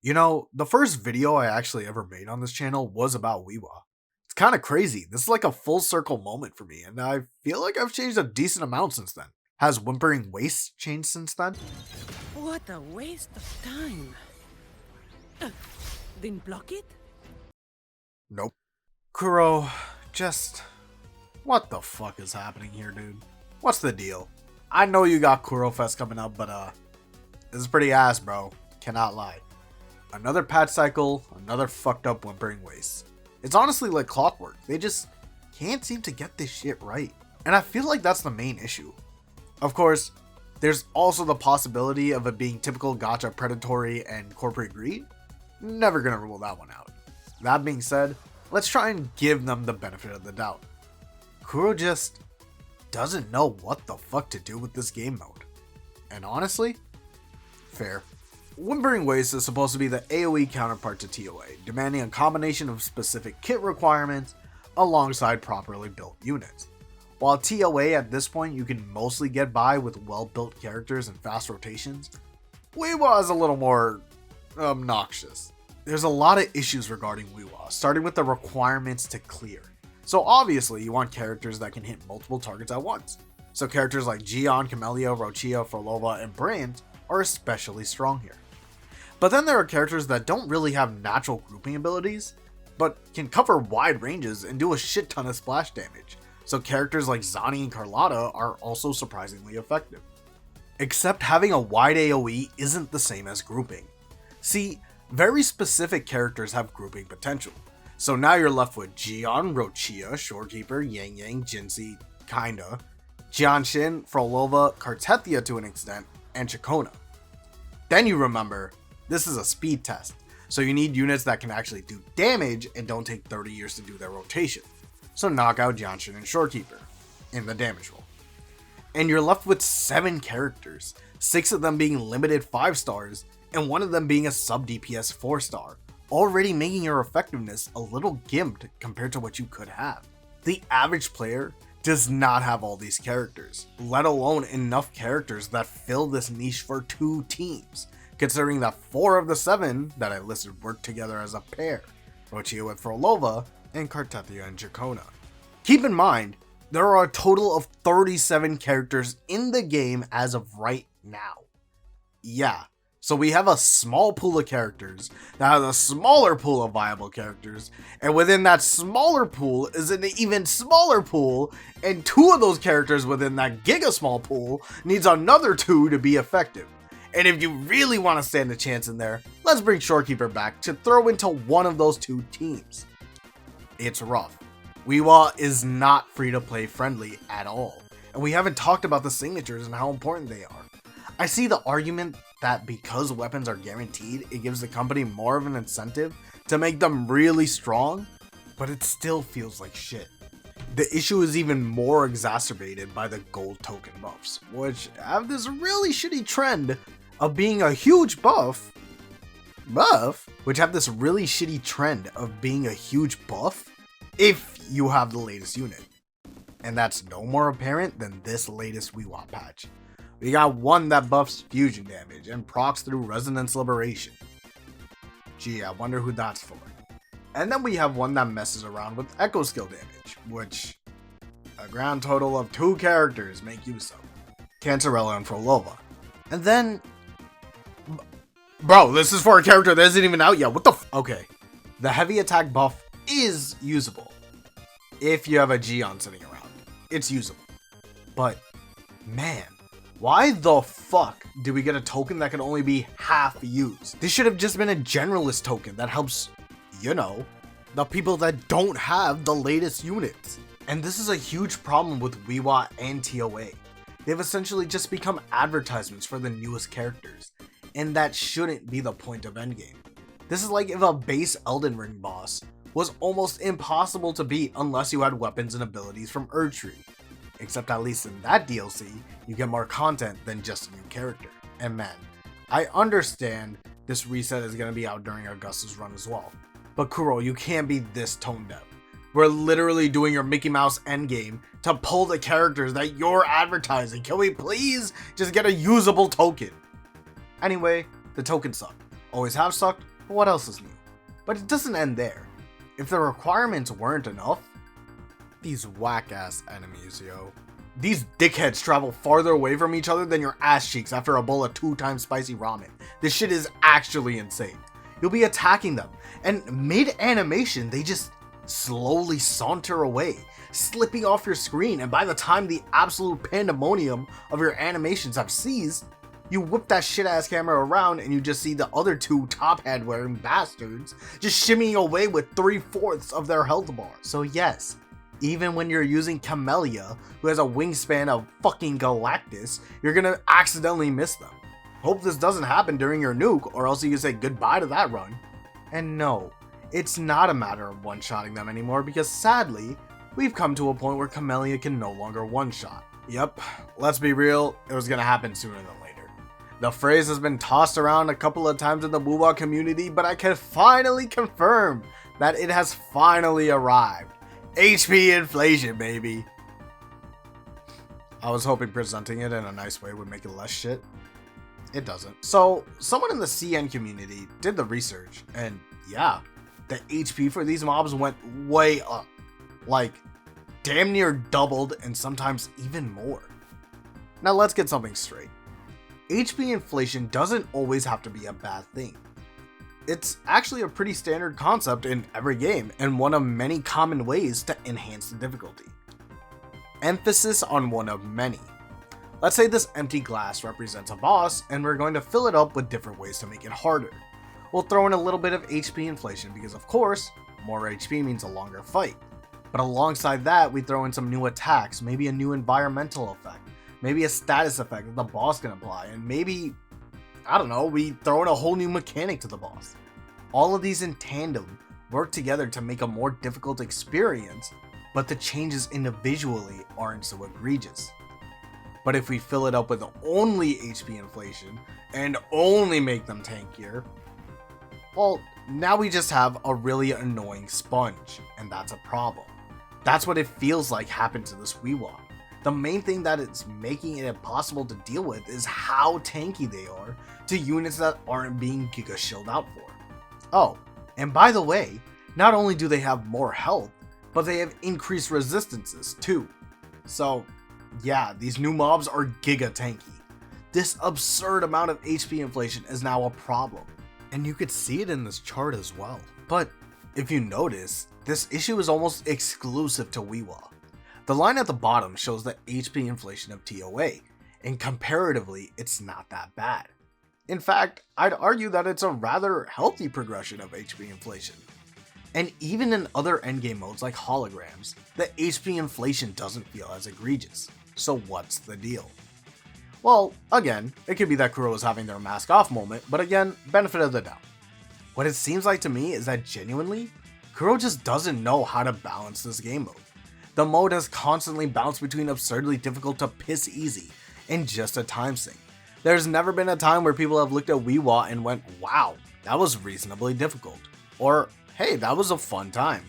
You know, the first video I actually ever made on this channel was about WhiWa. It's kind of crazy. This is like a full circle moment for me, and I feel like I've changed a decent amount since then. Has Whimpering Waste changed since then? What a waste of time. Didn't block it? Nope. Kuro, just... what the fuck is happening here, dude? What's the deal? I know you got Kuro Fest coming up, but this is pretty ass, bro. Cannot lie. Another patch cycle, another fucked up Whimpering Waste. It's honestly like clockwork. They just can't seem to get this shit right. And I feel like that's the main issue. Of course, there's also the possibility of it being typical gacha predatory and corporate greed. Never gonna rule that one out. That being said, let's try and give them the benefit of the doubt. Kuro just doesn't know what the fuck to do with this game mode. And honestly, fair. Whimpering Waste is supposed to be the AoE counterpart to TOA, demanding a combination of specific kit requirements alongside properly built units. While TOA at this point you can mostly get by with well-built characters and fast rotations, WhiWa is a little more obnoxious. There's a lot of issues regarding WhiWa, starting with the requirements to clear. So obviously you want characters that can hit multiple targets at once. So characters like Gion, Camellia, Rochia, Frolova, and Brand are especially strong here. But then there are characters that don't really have natural grouping abilities, but can cover wide ranges and do a shit ton of splash damage. So characters like Zani and Carlotta are also surprisingly effective. Except having a wide AoE isn't the same as grouping. See, very specific characters have grouping potential. So now you're left with Gion, Rochia, Shorekeeper, Yang Yang, Jinzi, kinda, Jianshin, Frolova, Kartethia to an extent, and Chakona. Then you remember, this is a speed test, so you need units that can actually do damage and don't take 30 years to do their rotation. So knock out Jianshin and Shorekeeper in the damage roll. And you're left with 7 characters, 6 of them being limited 5 stars, and 1 of them being a sub DPS 4 star, already making your effectiveness a little gimped compared to what you could have. The average player does not have all these characters, let alone enough characters that fill this niche for 2 teams, considering that 4 of the 7 that I listed work together as a pair, Rochia with Frolova and Kartethia and Chakona. Keep in mind, there are a total of 37 characters in the game as of right now. Yeah, so we have a small pool of characters that has a smaller pool of viable characters, and within that smaller pool is an even smaller pool, and 2 of those characters within that giga small pool needs another 2 to be effective. And if you really want to stand a chance in there, let's bring Shorekeeper back to throw into one of those 2 teams. It's rough. WhiWa is not free-to-play friendly at all, and we haven't talked about the signatures and how important they are. I see the argument that because weapons are guaranteed, it gives the company more of an incentive to make them really strong, but it still feels like shit. The issue is even more exacerbated by the gold token buffs, which have this really shitty trend of being a huge buff, if you have the latest unit. And that's no more apparent than this latest WhiWa patch. We got one that buffs fusion damage and procs through Resonance Liberation. Gee, I wonder who that's for. And then we have one that messes around with Echo Skill damage, which a grand total of 2 characters make use of. Cancerella and Frolova. And then... bro, this is for a character that isn't even out yet, what the okay. The heavy attack buff is usable. If you have a Gion sitting around, it's usable. But, man, why the fuck did we get a token that can only be half used? This should have just been a generalist token that helps, you know, the people that don't have the latest units. And this is a huge problem with WhiWa and TOA. They've essentially just become advertisements for the newest characters, and that shouldn't be the point of endgame. This is like if a base Elden Ring boss was almost impossible to beat unless you had weapons and abilities from Erdtree. Except at least in that DLC, you get more content than just a new character. And man, I understand this reset is going to be out during Augusta's run as well. But Kuro, you can't be this toned down. We're literally doing your Mickey Mouse endgame to pull the characters that you're advertising. Can we please just get a usable token? Anyway, the tokens suck. Always have sucked, What else is new? But it doesn't end there. If the requirements weren't enough, these whack-ass enemies, yo. These dickheads travel farther away from each other than your ass cheeks after a bowl of 2x spicy ramen. This shit is actually insane. You'll be attacking them, and mid-animation, they just slowly saunter away, slipping off your screen, and by the time the absolute pandemonium of your animations have ceased, you whip that shit-ass camera around and you just see the other two top hat-wearing bastards just shimmying away with 3/4 of their health bar. So yes, even when you're using Camellia, who has a wingspan of fucking Galactus, you're gonna accidentally miss them. Hope this doesn't happen during your nuke, or else you can say goodbye to that run. And no, it's not a matter of one-shotting them anymore, because sadly, we've come to a point where Camellia can no longer one-shot. Yep, let's be real, it was gonna happen sooner than later. The phrase has been tossed around a couple of times in the WhiWa community, but I can finally confirm that it has finally arrived. HP inflation, baby. I was hoping presenting it in a nice way would make it less shit. It doesn't. So, someone in the CN community did the research, and yeah, the HP for these mobs went way up. Like, damn near doubled, and sometimes even more. Now let's get something straight. HP inflation doesn't always have to be a bad thing. It's actually a pretty standard concept in every game, and one of many common ways to enhance the difficulty. Emphasis on one of many. Let's say this empty glass represents a boss, and we're going to fill it up with different ways to make it harder. We'll throw in a little bit of HP inflation because, of course, more HP means a longer fight. But alongside that, we throw in some new attacks, maybe a new environmental effect, maybe a status effect that the boss can apply, and maybe, I don't know, we throw in a whole new mechanic to the boss. All of these in tandem work together to make a more difficult experience, but the changes individually aren't so egregious. But if we fill it up with only HP inflation and only make them tankier, well, now we just have a really annoying sponge, and that's a problem. That's what it feels like happened to this WhiWa. The main thing that it's making it impossible to deal with is how tanky they are to units that aren't being giga shilled out for. Oh, and by the way, not only do they have more health, but they have increased resistances too. So yeah, these new mobs are giga tanky. This absurd amount of HP inflation is now a problem, and you could see it in this chart as well. But if you notice, this issue is almost exclusive to WhiWa. The line at the bottom shows the HP inflation of TOA, and comparatively, it's not that bad. In fact, I'd argue that it's a rather healthy progression of HP inflation. And even in other endgame modes like holograms, the HP inflation doesn't feel as egregious. So what's the deal? Well, again, it could be that Kuro is having their mask off moment, but again, benefit of the doubt. What it seems like to me is that genuinely, Kuro just doesn't know how to balance this game mode. The mode has constantly bounced between absurdly difficult to piss easy and just a time sink. There's never been a time where people have looked at WhiWa and went, wow, that was reasonably difficult. Or, hey, that was a fun time.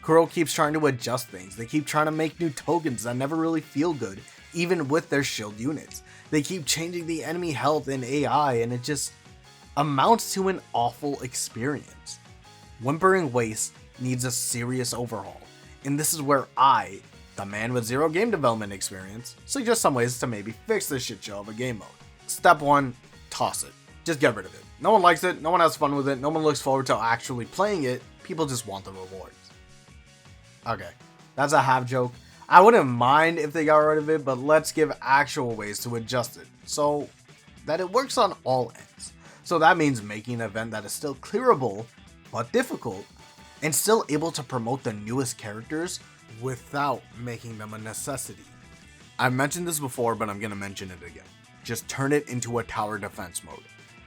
Kuro keeps trying to adjust things. They keep trying to make new tokens that never really feel good, even with their shield units. They keep changing the enemy health and AI, and it just amounts to an awful experience. Whimpering Waste needs a serious overhaul, and this is where I, the man with zero game development experience, suggest some ways to maybe fix this shit show of a game mode. Step 1, toss it. Just get rid of it. No one likes it, no one has fun with it, no one looks forward to actually playing it, people just want the rewards. Okay, that's a half joke. I wouldn't mind if they got rid of it, but let's give actual ways to adjust it so that it works on all ends. So that means making an event that is still clearable, but difficult, and still able to promote the newest characters without making them a necessity. I've mentioned this before, but I'm going to mention it again. Just turn it into a tower defense mode.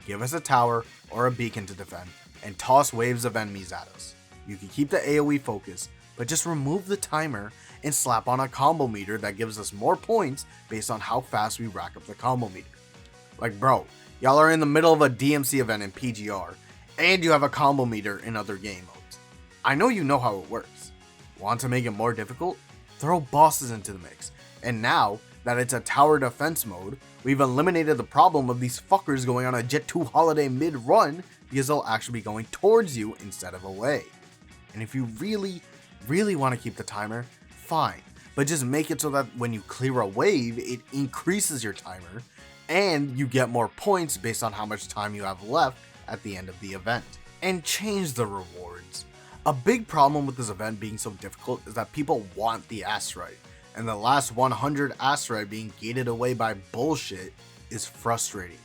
Give us a tower or a beacon to defend, and toss waves of enemies at us. You can keep the AoE focus, but just remove the timer and slap on a combo meter that gives us more points based on how fast we rack up the combo meter. Like bro, y'all are in the middle of a DMC event in PGR, and you have a combo meter in other game modes. I know you know how it works. Want to make it more difficult? Throw bosses into the mix, and now that it's a tower defense mode, we've eliminated the problem of these fuckers going on a Jet 2 holiday mid-run because they'll actually be going towards you instead of away. And if you really want to keep the timer, fine, but just make it so that when you clear a wave, it increases your timer and you get more points based on how much time you have left at the end of the event. And change the rewards. A big problem with this event being so difficult is that people want the asteroid, and the last 100 asteroid being gated away by bullshit is frustrating,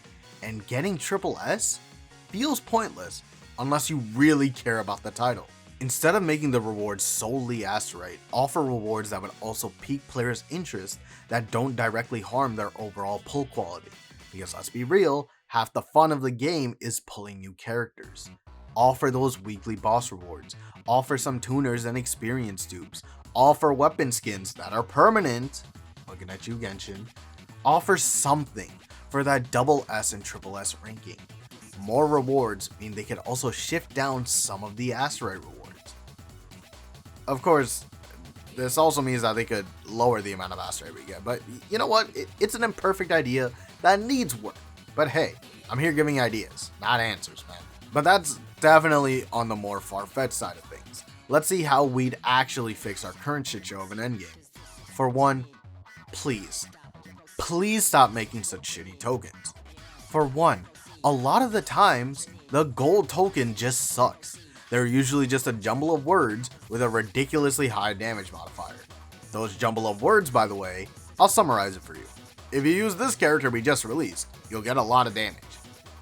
and getting triple S feels pointless unless you really care about the title. Instead of making the rewards solely asteroid, offer rewards that would also pique players' interest that don't directly harm their overall pull quality, because let's be real, half the fun of the game is pulling new characters. Offer those weekly boss rewards, offer some tuners and experience dupes, offer weapon skins that are permanent, looking at you Genshin, offer something for that double S and triple S ranking. More rewards mean they could also shift down some of the asteroid rewards. Of course, this also means that they could lower the amount of asteroid we get, but you know what, it's an imperfect idea that needs work. But hey, I'm here giving ideas, not answers, man. But that's definitely on the more far-fetched side of things. Let's see how we'd actually fix our current shit show of an endgame. For one, please stop making such shitty tokens. For one, a lot of the times, the gold token just sucks. They're usually just a jumble of words with a ridiculously high damage modifier. Those jumble of words, by the way, I'll summarize it for you. If you use this character we just released, you'll get a lot of damage.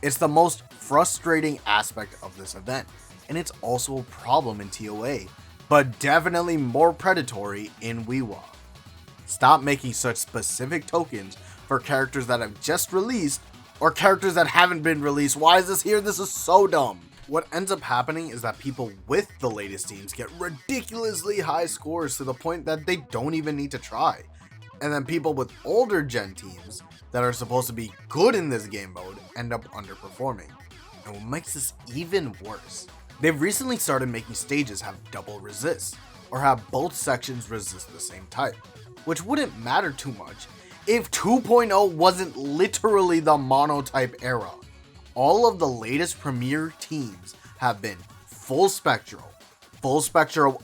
It's the most frustrating aspect of this event, and it's also a problem in TOA, but definitely more predatory in WhiWa. Stop making such specific tokens for characters that have just released or characters that haven't been released. Why is this here? This is so dumb. What ends up happening is that people with the latest teams get ridiculously high scores to the point that they don't even need to try. And then people with older gen teams that are supposed to be good in this game mode end up underperforming. And what makes this even worse, they've recently started making stages have double resist, or have both sections resist the same type, which wouldn't matter too much if 2.0 wasn't literally the monotype era. All of the latest premier teams have been full spectral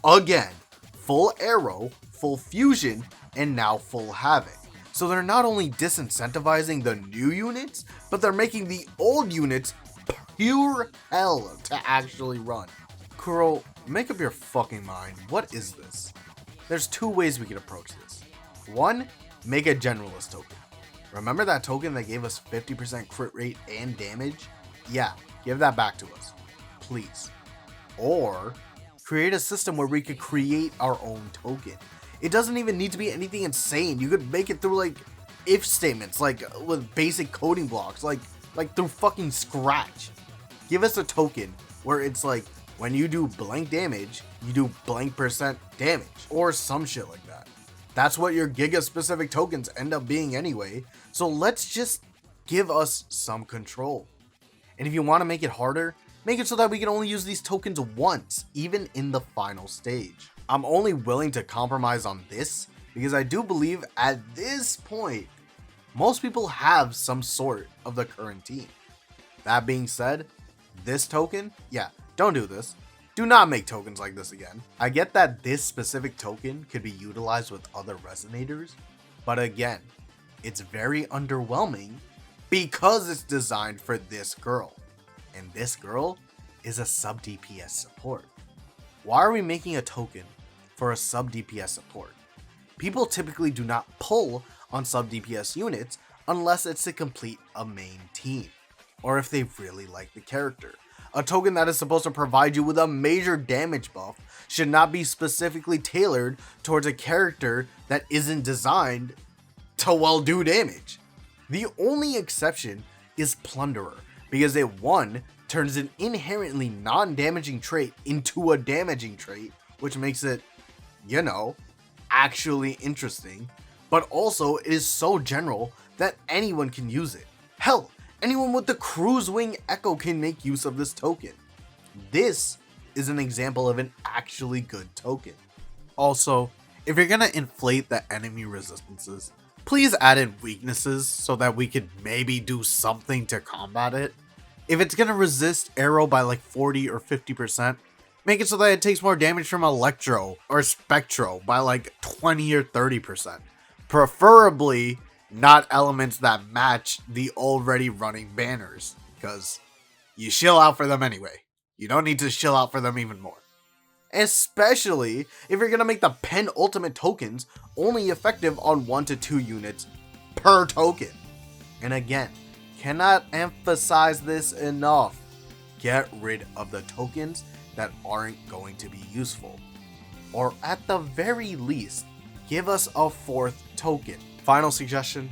again, full arrow, full fusion, and now full havoc. So they're not only disincentivizing the new units, but they're making the old units pure hell to actually run. Kuro, make up your fucking mind. What is this? There's two ways we can approach this. One, make a generalist token. Remember that token that gave us 50% crit rate and damage? Yeah, give that back to us, please. Or create a system where we could create our own token. It doesn't even need to be anything insane. You could make it through like if statements, like with basic coding blocks, like through fucking Scratch. Give us a token where it's like when you do blank damage, you do blank percent damage or some shit like that. That's what your Giga specific tokens end up being anyway. So let's just give us some control. And if you want to make it harder, make it so that we can only use these tokens once, even in the final stage. I'm only willing to compromise on this because I do believe at this point, most people have some sort of the current team. That being said, this token, yeah, don't do this. Do not make tokens like this again. I get that this specific token could be utilized with other resonators, but again, it's very underwhelming because it's designed for this girl. And this girl is a sub DPS support. Why are we making a token for a sub DPS support? People typically do not pull on sub DPS units unless it's to complete a main team, or if they really like the character. A token that is supposed to provide you with a major damage buff should not be specifically tailored towards a character that isn't designed to well do damage. The only exception is Plunderer, because it one turns an inherently non-damaging trait into a damaging trait, which makes it, you know, actually interesting, but also it is so general that anyone can use it. Hell, anyone with the Cruise Wing Echo can make use of this token. This is an example of an actually good token. Also, if you're gonna inflate the enemy resistances, please add in weaknesses so that we could maybe do something to combat it. If it's gonna resist arrow by like 40 or 50%, make it so that it takes more damage from Electro or Spectro by like 20 or 30%. Preferably not elements that match the already running banners, because you shill out for them anyway. You don't need to shill out for them even more. Especially if you're gonna make the penultimate tokens only effective on 1 to 2 units per token. And again, cannot emphasize this enough. Get rid of the tokens that aren't going to be useful. Or at the very least, give us a 4th token. Final suggestion,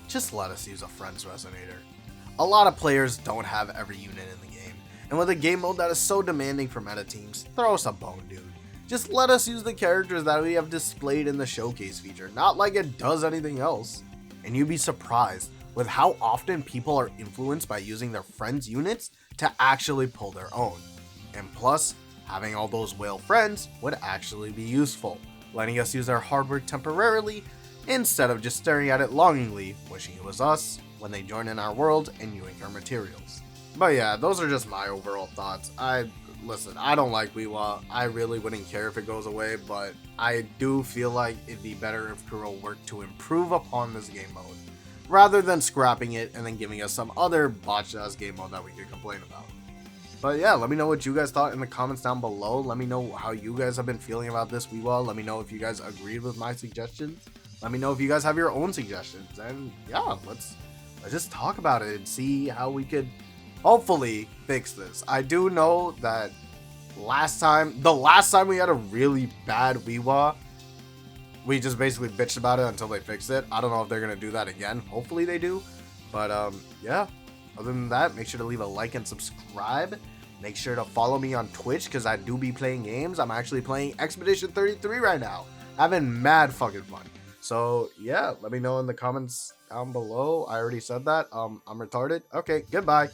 just let us use a friend's resonator. A lot of players don't have every unit in the game, and with a game mode that is so demanding for meta teams, throw us a bone, dude. Just let us use the characters that we have displayed in the showcase feature, not like it does anything else. And you'd be surprised with how often people are influenced by using their friends' units to actually pull their own. And plus, having all those whale friends would actually be useful, letting us use our hardware temporarily instead of just staring at it longingly, wishing it was us when they join in our world and yoink our materials. But yeah, those are just my overall thoughts. Listen, I don't like WhiWa. I really wouldn't care if it goes away, but I do feel like it'd be better if Kuro worked to improve upon this game mode, rather than scrapping it and then giving us some other botched ass game mode that we could complain about. But yeah, let me know what you guys thought in the comments down below. Let me know how you guys have been feeling about this WhiWa. Let me know if you guys agreed with my suggestions. Let me know if you guys have your own suggestions. And yeah, let's just talk about it and see how we could hopefully fix this. I do know that the last time we had a really bad WhiWa, we just basically bitched about it until they fixed it. I don't know if they're gonna do that again. Hopefully they do. But yeah, other than that, make sure to leave a like and subscribe. Make sure to follow me on Twitch, because I do be playing games. I'm actually playing Expedition 33 right now, having mad fucking fun. So yeah, let me know in the comments down below. I already said that. I'm retarded. Okay, goodbye.